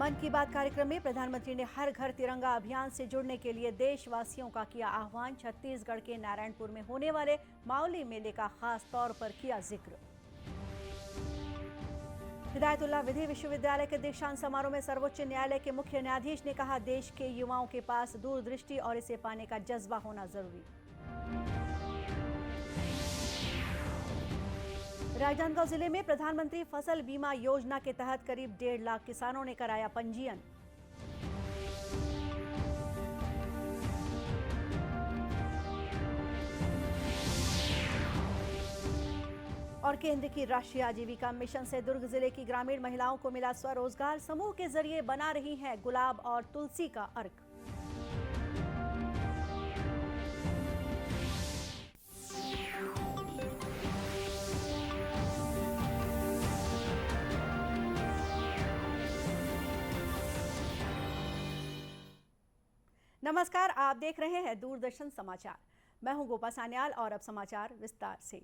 मन की बात कार्यक्रम में प्रधानमंत्री ने हर घर तिरंगा अभियान से जुड़ने के लिए देशवासियों का किया आह्वान। छत्तीसगढ़ के नारायणपुर में होने वाले मावली मेले का खास तौर पर किया जिक्र। हिदायतुल्लाह विधि विश्वविद्यालय के दीक्षांत समारोह में सर्वोच्च न्यायालय के मुख्य न्यायाधीश ने कहा, देश के युवाओं के पास दूरदृष्टि और इसे पाने का जज्बा होना जरूरी। राजनांदगांव जिले में प्रधानमंत्री फसल बीमा योजना के तहत करीब 1.5 लाख किसानों ने कराया पंजीयन। और केंद्र की राष्ट्रीय आजीविका मिशन से दुर्ग जिले की ग्रामीण महिलाओं को मिला स्वरोजगार। समूह के जरिए बना रही हैं गुलाब और तुलसी का अर्क। नमस्कार, आप देख रहे हैं दूरदर्शन समाचार। मैं हूं गोपा सान्याल और अब समाचार विस्तार से।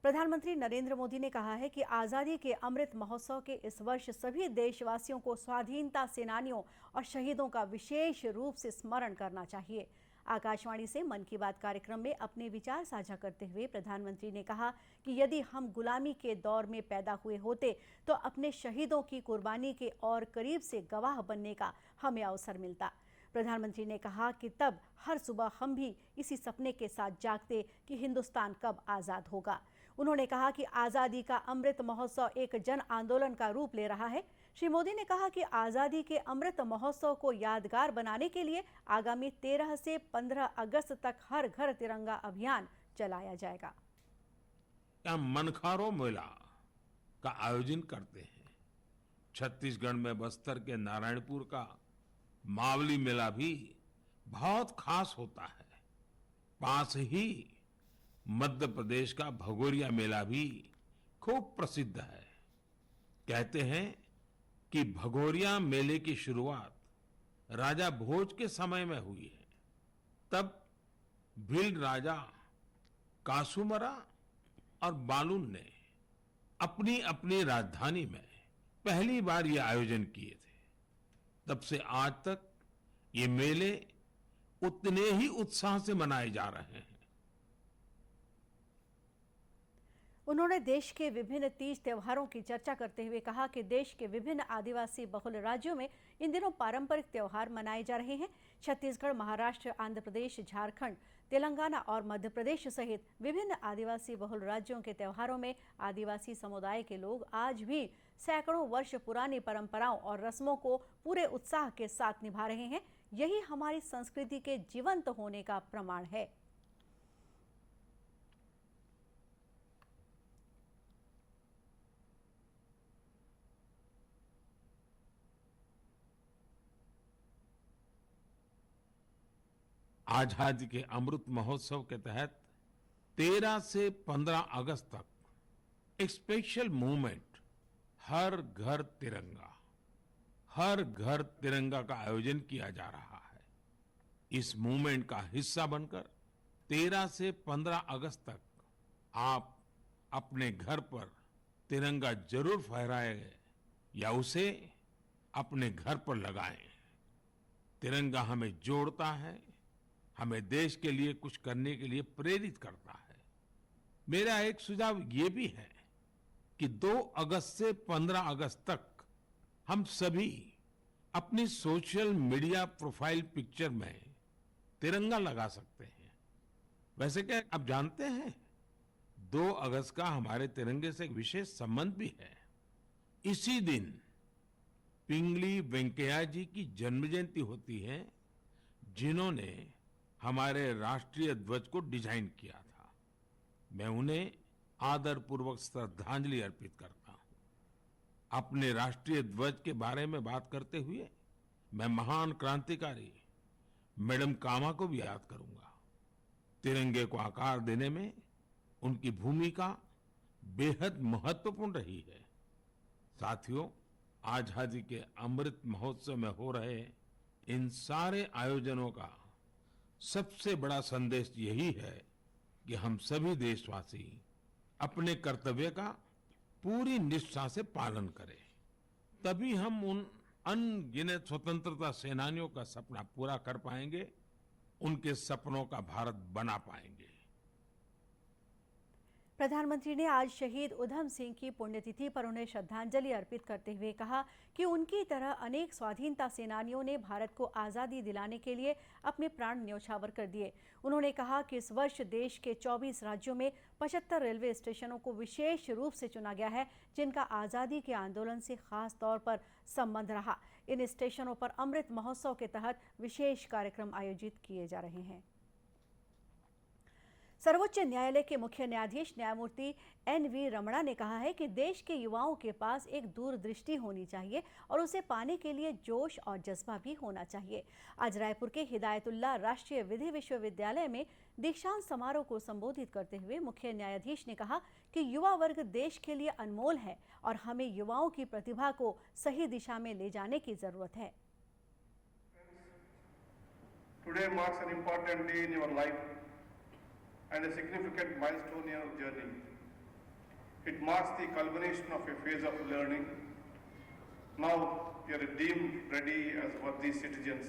प्रधानमंत्री नरेंद्र मोदी ने कहा है कि आजादी के अमृत महोत्सव के इस वर्ष सभी देशवासियों को स्वाधीनता सेनानियों और शहीदों का विशेष रूप से स्मरण करना चाहिए। आकाशवाणी से मन की बात कार्यक्रम में अपने विचार साझा करते हुए प्रधानमंत्री ने कहा कि यदि हम गुलामी के दौर में पैदा हुए होते तो अपने शहीदों की कुर्बानी के और करीब से गवाह बनने का हमें अवसर मिलता। प्रधानमंत्री ने कहा कि तब हर सुबह हम भी इसी सपने के साथ जागते कि हिंदुस्तान कब आज़ाद होगा। उन्होंने कहा कि आज़ादी का अमृत महोत्सव एक जन आंदोलन का रूप ले रहा है। श्री मोदी ने कहा कि आज़ादी के अमृत महोत्सव को यादगार बनाने के लिए आगामी 13 से 15 अगस्त तक हर घर तिरंगा अभियान चलाया जाएगा। मनखारो मेला का आयोजन करते हैं। छत्तीसगढ़ में बस्तर के नारायणपुर का मावली मेला भी बहुत खास होता है। पास ही मध्य प्रदेश का भगोरिया मेला भी खूब प्रसिद्ध है। कहते हैं कि भगोरिया मेले की शुरुआत राजा भोज के समय में हुई है। तब भील राजा कासूमरा और बालून ने अपनी अपनी राजधानी में पहली बार ये आयोजन किए थे। तब से आज तक ये मेले उतने ही उत्साह से मनाए जा रहे हैं। उन्होंने देश के विभिन्न तीज त्योहारों की चर्चा करते हुए कहा कि देश के विभिन्न आदिवासी बहुल राज्यों में इन दिनों पारंपरिक त्योहार मनाए जा रहे हैं। छत्तीसगढ़, महाराष्ट्र, आंध्र प्रदेश, झारखंड, तेलंगाना और मध्य प्रदेश सहित विभिन्न आदिवासी बहुल राज्यों के त्योहारों में आदिवासी समुदाय के लोग आज भी सैकड़ों वर्ष पुरानी परंपराओं और रस्मों को पूरे उत्साह के साथ निभा रहे हैं। यही हमारी संस्कृति के जीवंत होने का प्रमाण है। आजादी के अमृत महोत्सव के तहत 13 से 15 अगस्त तक एक स्पेशल मूवमेंट हर घर तिरंगा का आयोजन किया जा रहा है। इस मूवमेंट का हिस्सा बनकर 13 से 15 अगस्त तक आप अपने घर पर तिरंगा जरूर फहराएं या उसे अपने घर पर लगाएं। तिरंगा हमें जोड़ता है, हमें देश के लिए कुछ करने के लिए प्रेरित करता है। मेरा एक सुझाव ये भी है कि 2 अगस्त से 15 अगस्त तक हम सभी अपनी सोशल मीडिया प्रोफाइल पिक्चर में तिरंगा लगा सकते हैं। वैसे क्या आप जानते हैं 2 अगस्त का हमारे तिरंगे से एक विशेष संबंध भी है। इसी दिन पिंगली वेंकैया जी की जन्म जयंती होती है, जिन्होंने हमारे राष्ट्रीय ध्वज को डिजाइन किया था। मैं उन्हें आदरपूर्वक श्रद्धांजलि अर्पित करता हूं। अपने राष्ट्रीय ध्वज के बारे में बात करते हुए मैं महान क्रांतिकारी मैडम कामा को भी याद करूंगा। तिरंगे को आकार देने में उनकी भूमिका बेहद महत्वपूर्ण रही है। साथियों, आजादी के अमृत महोत्सव में हो रहे इन सारे आयोजनों का सबसे बड़ा संदेश यही है कि हम सभी देशवासी अपने कर्तव्य का पूरी निष्ठा से पालन करें। तभी हम उन अनगिनत स्वतंत्रता सेनानियों का सपना पूरा कर पाएंगे, उनके सपनों का भारत बना पाएंगे। प्रधानमंत्री ने आज शहीद उधम सिंह की पुण्यतिथि पर उन्हें श्रद्धांजलि अर्पित करते हुए कहा कि उनकी तरह अनेक स्वाधीनता सेनानियों ने भारत को आज़ादी दिलाने के लिए अपने प्राण न्यौछावर कर दिए। उन्होंने कहा कि इस वर्ष देश के 24 राज्यों में 75 रेलवे स्टेशनों को विशेष रूप से चुना गया है, जिनका आज़ादी के आंदोलन से खास तौर पर संबंध रहा। इन स्टेशनों पर अमृत महोत्सव के तहत विशेष कार्यक्रम आयोजित किए जा रहे हैं। सर्वोच्च न्यायालय के मुख्य न्यायाधीश न्यायमूर्ति NV रमणा ने कहा है कि देश के युवाओं के पास एक दूरदृष्टि होनी चाहिए और उसे पाने के लिए जोश और जज्बा भी होना चाहिए। आज रायपुर के हिदायतुल्लाह राष्ट्रीय विधि विश्वविद्यालय में दीक्षांत समारोह को संबोधित करते हुए मुख्य न्यायाधीश ने कहा कि युवा वर्ग देश के लिए अनमोल है और हमें युवाओं की प्रतिभा को सही दिशा में ले जाने की जरूरत है। Today marks an important day in your life and a significant milestone in your journey. It marks the culmination of a phase of learning. Now you are deemed ready as worthy citizens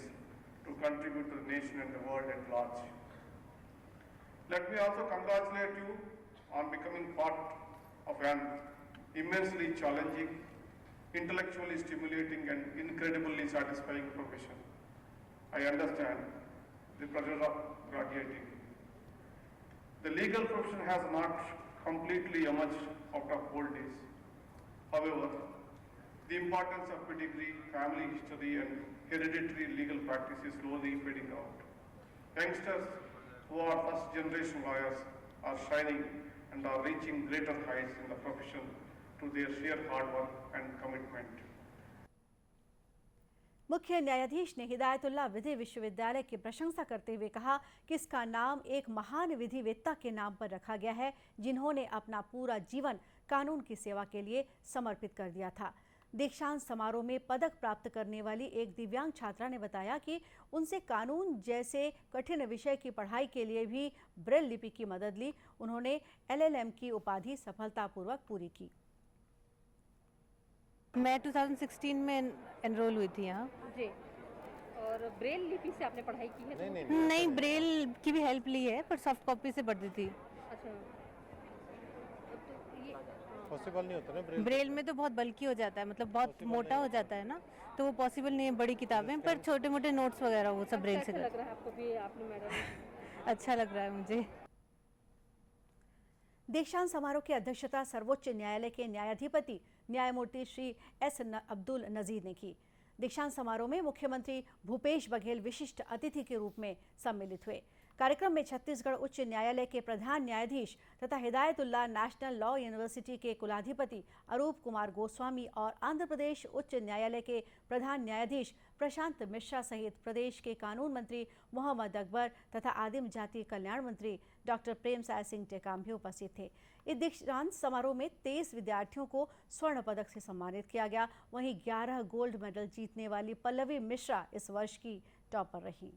to contribute to the nation and the world at large. Let me also congratulate you on becoming part of an immensely challenging, intellectually stimulating and incredibly satisfying profession. I understand the pressure of graduating. The legal profession has not completely emerged out of old days. However, the importance of pedigree, family history and hereditary legal practice is slowly fading out. Youngsters who are first generation lawyers are shining and are reaching greater heights in the profession to their sheer hard work and commitment. मुख्य न्यायाधीश ने हिदायतुल्लाह विधि विश्वविद्यालय की प्रशंसा करते हुए कहा कि इसका नाम एक महान विधिवेत्ता के नाम पर रखा गया है, जिन्होंने अपना पूरा जीवन कानून की सेवा के लिए समर्पित कर दिया था। दीक्षांत समारोह में पदक प्राप्त करने वाली एक दिव्यांग छात्रा ने बताया कि उनसे कानून जैसे कठिन विषय की पढ़ाई के लिए भी ब्रेल लिपि की मदद ली। उन्होंने LLM की उपाधि सफलतापूर्वक पूरी की। मैं 2016 में एनरोल हुई थी यहाँ जी। और ब्रेल लिपि से आपने पढ़ाई की है? नहीं, ब्रेल की भी हेल्प ली है, पर सॉफ्ट कॉपी से पढ़ती थी। अच्छा, तो ये पॉसिबल नहीं होता ना ब्रेल में तो बहुत बल्कि हो जाता है, मतलब बहुत मोटा हो जाता है ना, तो वो पॉसिबल नहीं है बड़ी किताबें, पर छोटे मोटे नोट्स वगैरह वो सब ब्रेल से कैसा लग रहा है आपको भी? आपने मैडम अच्छा लग रहा है मुझे। दीक्षांत समारोह की अध्यक्षता सर्वोच्च न्यायालय के न्यायाधिपति न्यायमूर्ति श्री S अब्दुल नजीर ने की। दीक्षांत समारोह में मुख्यमंत्री भूपेश बघेल विशिष्ट अतिथि के रूप में सम्मिलित हुए। कार्यक्रम में छत्तीसगढ़ उच्च न्यायालय के प्रधान न्यायाधीश तथा हिदायतुल्लाह नेशनल लॉ यूनिवर्सिटी के कुलाधिपति अरूप कुमार गोस्वामी और आंध्र प्रदेश उच्च न्यायालय के प्रधान न्यायाधीश प्रशांत मिश्रा सहित प्रदेश के कानून मंत्री मोहम्मद अकबर तथा आदिम जाति कल्याण मंत्री डॉक्टर प्रेमसाय सिंह टेकाम भी उपस्थित थे। इस दीक्षांत समारोह में 23 विद्यार्थियों को स्वर्ण पदक से सम्मानित किया गया। वहीं 11 गोल्ड मेडल जीतने वाली पल्लवी मिश्रा इस वर्ष की टॉपर रही।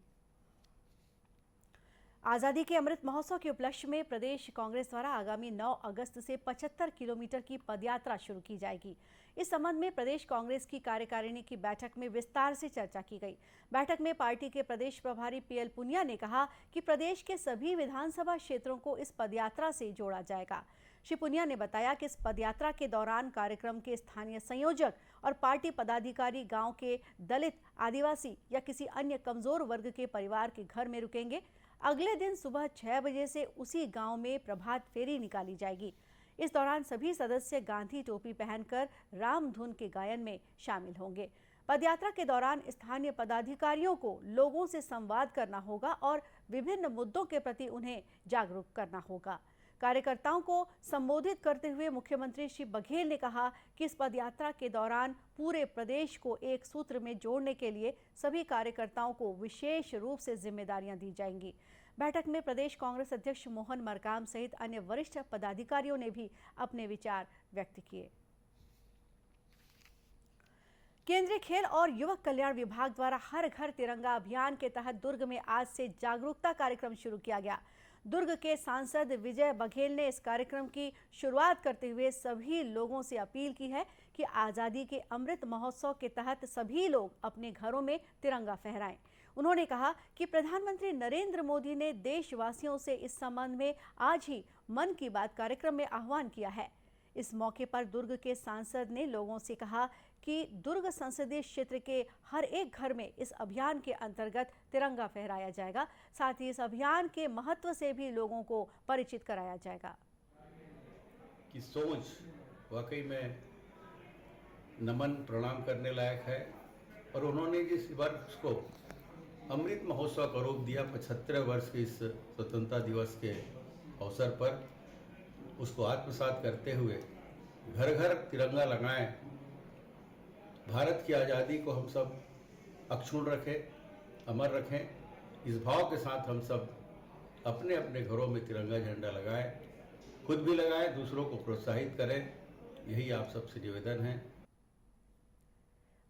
आज़ादी के अमृत महोत्सव के उपलक्ष्य में प्रदेश कांग्रेस द्वारा आगामी 9 अगस्त से 75 किलोमीटर की पदयात्रा शुरू की जाएगी। इस संबंध में प्रदेश कांग्रेस की कार्यकारिणी की बैठक में विस्तार से चर्चा की गई। बैठक में पार्टी के प्रदेश प्रभारी PL पुनिया ने कहा कि प्रदेश के सभी विधानसभा क्षेत्रों को इस पदयात्रा से जोड़ा जाएगा। श्री पुनिया ने बताया कि इस पदयात्रा के दौरान कार्यक्रम के स्थानीय संयोजक और पार्टी पदाधिकारी गांव के दलित, आदिवासी या किसी अन्य कमजोर वर्ग के परिवार के घर में रुकेंगे। अगले दिन सुबह 6 बजे से उसी गांव में प्रभात फेरी निकाली जाएगी। इस दौरान सभी सदस्य गांधी टोपी पहनकर राम धुन के गायन में शामिल होंगे। पदयात्रा के दौरान स्थानीय पदाधिकारियों को लोगों से संवाद करना होगा और विभिन्न मुद्दों के प्रति उन्हें जागरूक करना होगा। कार्यकर्ताओं को संबोधित करते हुए मुख्यमंत्री श्री बघेल ने कहा कि इस पदयात्रा के दौरान पूरे प्रदेश को एक सूत्र में जोड़ने के लिए सभी कार्यकर्ताओं को विशेष रूप से जिम्मेदारियां दी जाएंगी। बैठक में प्रदेश कांग्रेस अध्यक्ष मोहन मरकाम सहित अन्य वरिष्ठ पदाधिकारियों ने भी अपने विचार व्यक्त किए। केंद्रीय खेल और युवक कल्याण विभाग द्वारा हर घर तिरंगा अभियान के तहत दुर्ग में आज से जागरूकता कार्यक्रम शुरू किया गया। दुर्ग के सांसद विजय बघेल ने इस कार्यक्रम की शुरुआत करते हुए सभी लोगों से अपील की है कि आज़ादी के अमृत महोत्सव के तहत सभी लोग अपने घरों में तिरंगा फहराएं। उन्होंने कहा कि प्रधानमंत्री नरेंद्र मोदी ने देशवासियों से इस संबंध में आज ही मन की बात कार्यक्रम में आह्वान किया है। इस मौके पर दुर्ग के सांसद ने लोगों से कहा कि दुर्ग संसदीय क्षेत्र के हर एक घर में इस अभियान के अंतर्गत तिरंगा फहराया जाएगा। साथ ही इस अभियान के महत्व से भी लोगों को परिचित कराया जाएगा। की सोच वाकई में नमन प्रणाम करने लायक है और उन्होंने जिस वर्ष को अमृत महोत्सव का रूप दिया 75 वर्ष के इस स्वतंत्रता दिवस के अवसर पर, उसको आत्मसात करते हुए घर घर तिरंगा लगाएं, भारत की आज़ादी को हम सब अक्षुण्ण रखें, अमर रखें। इस भाव के साथ हम सब अपने अपने घरों में तिरंगा झंडा लगाएं, खुद भी लगाएं, दूसरों को प्रोत्साहित करें। यही आप सबसे निवेदन है।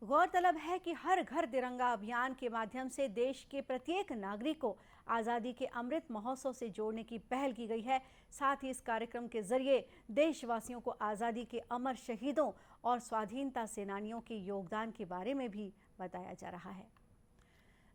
गौरतलब है कि हर घर तिरंगा अभियान के माध्यम से देश के प्रत्येक नागरिक को आज़ादी के अमृत महोत्सव से जोड़ने की पहल की गई है। साथ ही इस कार्यक्रम के जरिए देशवासियों को आज़ादी के अमर शहीदों और स्वाधीनता सेनानियों के योगदान के बारे में भी बताया जा रहा है।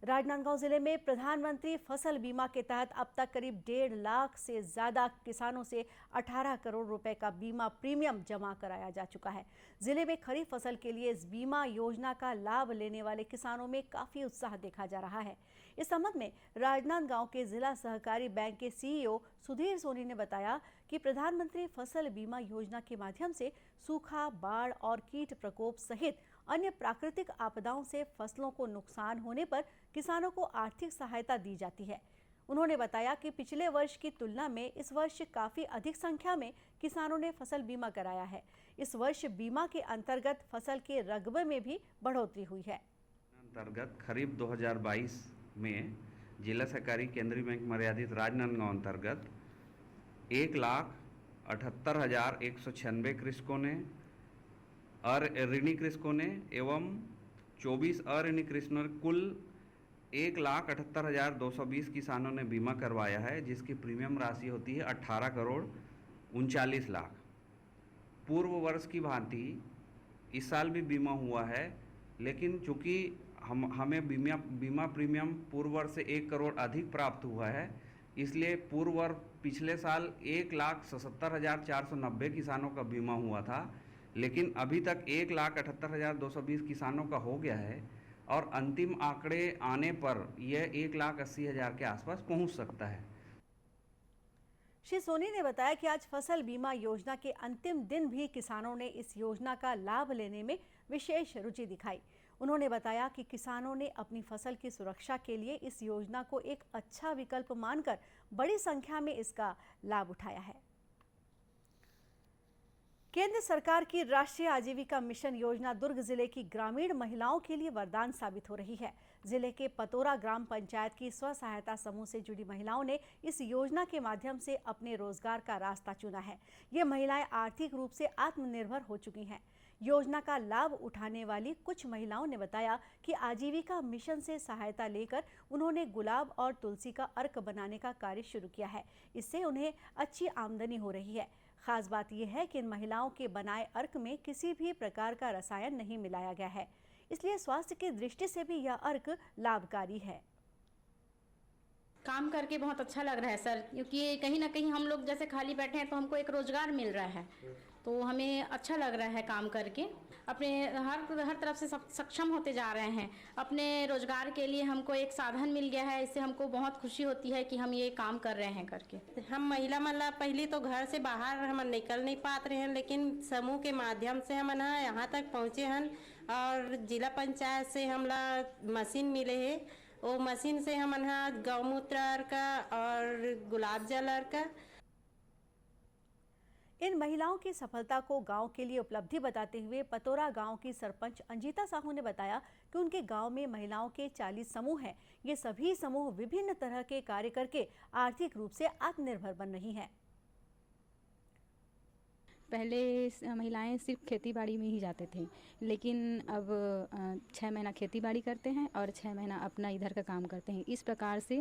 राजनांदगांव जिले में प्रधानमंत्री फसल बीमा के तहत अब तक करीब 1.5 लाख से ज़्यादा किसानों से 18 करोड़ रुपए का बीमा प्रीमियम जमा कराया जा चुका है। जिले में खरीफ फसल के लिए इस बीमा योजना का लाभ लेने वाले किसानों में काफ़ी उत्साह देखा जा रहा है। इस संबंध में राजनांदगांव के जिला सहकारी बैंक के सीईओ सुधीर सोनी ने बताया कि प्रधानमंत्री फसल बीमा योजना के माध्यम से सूखा, बाढ़ और कीट प्रकोप सहित अन्य प्राकृतिक आपदाओं से फसलों को नुकसान होने पर किसानों को आर्थिक सहायता दी जाती है। उन्होंने बताया कि पिछले वर्ष की तुलना में इस वर्ष काफ़ी अधिक संख्या में किसानों ने फसल बीमा कराया है। इस वर्ष बीमा के अंतर्गत फसल के रकबे में भी बढ़ोतरी हुई है। अंतर्गत खरीफ 2022 में जिला सहकारी केंद्रीय बैंक मर्यादित राजनांदगांव अंतर्गत 1,78,196 कृषकों ने ऋणी कृषकों ने एवं 24 अऋणी कृषकों ने कुल 1,78,220 किसानों ने बीमा करवाया है, जिसकी प्रीमियम राशि होती है 18 करोड़ 39 लाख। पूर्व वर्ष की भांति इस साल भी बीमा हुआ है, लेकिन चूंकि हमें बीमा प्रीमियम पूर्व वर्ष से 1 करोड़ अधिक प्राप्त हुआ है, इसलिए पूर्व वर्ष पिछले साल 1,77,490 किसानों का बीमा हुआ था, लेकिन अभी तक 1,78,220 किसानों का हो गया है और अंतिम आंकड़े आने पर यह 1,80,000 के आसपास पहुंच सकता है। श्री सोनी ने बताया कि आज फसल बीमा योजना के अंतिम दिन भी किसानों ने इस योजना का लाभ लेने में विशेष रुचि दिखाई। उन्होंने बताया कि किसानों ने अपनी फसल की सुरक्षा के लिए इस योजना को एक अच्छा विकल्प मानकर बड़ी संख्या में इसका लाभ उठाया है। केंद्र सरकार की राष्ट्रीय आजीविका मिशन योजना दुर्ग जिले की ग्रामीण महिलाओं के लिए वरदान साबित हो रही है। जिले के पतोरा ग्राम पंचायत की स्व सहायता समूह से जुड़ी महिलाओं ने इस योजना के माध्यम से अपने रोजगार का रास्ता चुना है। ये महिलाएं आर्थिक रूप से आत्मनिर्भर हो चुकी हैं। योजना का लाभ उठाने वाली कुछ महिलाओं ने बताया कि आजीविका मिशन से सहायता लेकर उन्होंने गुलाब और तुलसी का अर्क बनाने का कार्य शुरू किया है। इससे उन्हें अच्छी आमदनी हो रही है। खास बात यह है कि इन महिलाओं के बनाए अर्क में किसी भी प्रकार का रसायन नहीं मिलाया गया है, इसलिए स्वास्थ्य की दृष्टि से भी यह अर्क लाभकारी है। काम करके बहुत अच्छा लग रहा है सर, क्योंकि कहीं ना कहीं हम लोग जैसे खाली बैठे हैं तो हमको एक रोजगार मिल रहा है, तो हमें अच्छा लग रहा है काम करके। अपने हर तरफ से सक्षम होते जा रहे हैं। अपने रोजगार के लिए हमको एक साधन मिल गया है, इससे हमको बहुत खुशी होती है कि हम ये काम कर रहे हैं करके। हम महिला मतलब पहले तो घर से बाहर हम निकल नहीं पाते रहे हैं, लेकिन समूह के माध्यम से हम यहाँ तक पहुँचे हैं और जिला पंचायत से हमला मशीन मिले है। वो मशीन से हम गौमूत्र का और गुलाब जल का। इन महिलाओं की सफलता को गांव के लिए उपलब्धि बताते हुए पतोरा गांव की सरपंच अंजिता साहू ने बताया कि उनके गांव में महिलाओं के 40 समूह हैं। ये सभी समूह विभिन्न तरह के कार्य करके आर्थिक रूप से आत्मनिर्भर बन रही हैं। पहले महिलाएं सिर्फ खेती बाड़ी में ही जाते थे, लेकिन अब 6 महीना खेती बाड़ी करते हैं और 6 महीना अपना इधर का काम करते हैं। इस प्रकार से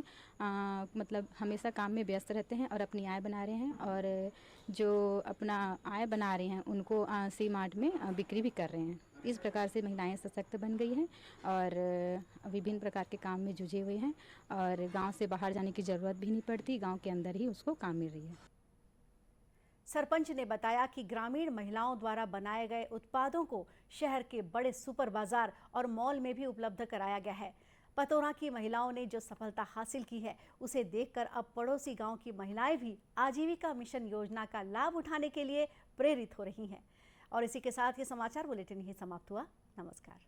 मतलब हमेशा काम में व्यस्त रहते हैं और अपनी आय बना रहे हैं, और जो अपना आय बना रहे हैं उनको सी मार्ट में बिक्री भी कर रहे हैं। इस प्रकार से महिलाएं सशक्त बन गई हैं और विभिन्न प्रकार के काम में जुझे हुए हैं, और गांव से बाहर जाने की ज़रूरत भी नहीं पड़ती, गांव के अंदर ही उसको काम मिल रही है। सरपंच ने बताया कि ग्रामीण महिलाओं द्वारा बनाए गए उत्पादों को शहर के बड़े सुपर बाजार और मॉल में भी उपलब्ध कराया गया है। पतोरा की महिलाओं ने जो सफलता हासिल की है, उसे देखकर अब पड़ोसी गांव की महिलाएं भी आजीविका मिशन योजना का लाभ उठाने के लिए प्रेरित हो रही हैं। और इसी के साथ ये समाचार बुलेटिन ही समाप्त हुआ। नमस्कार।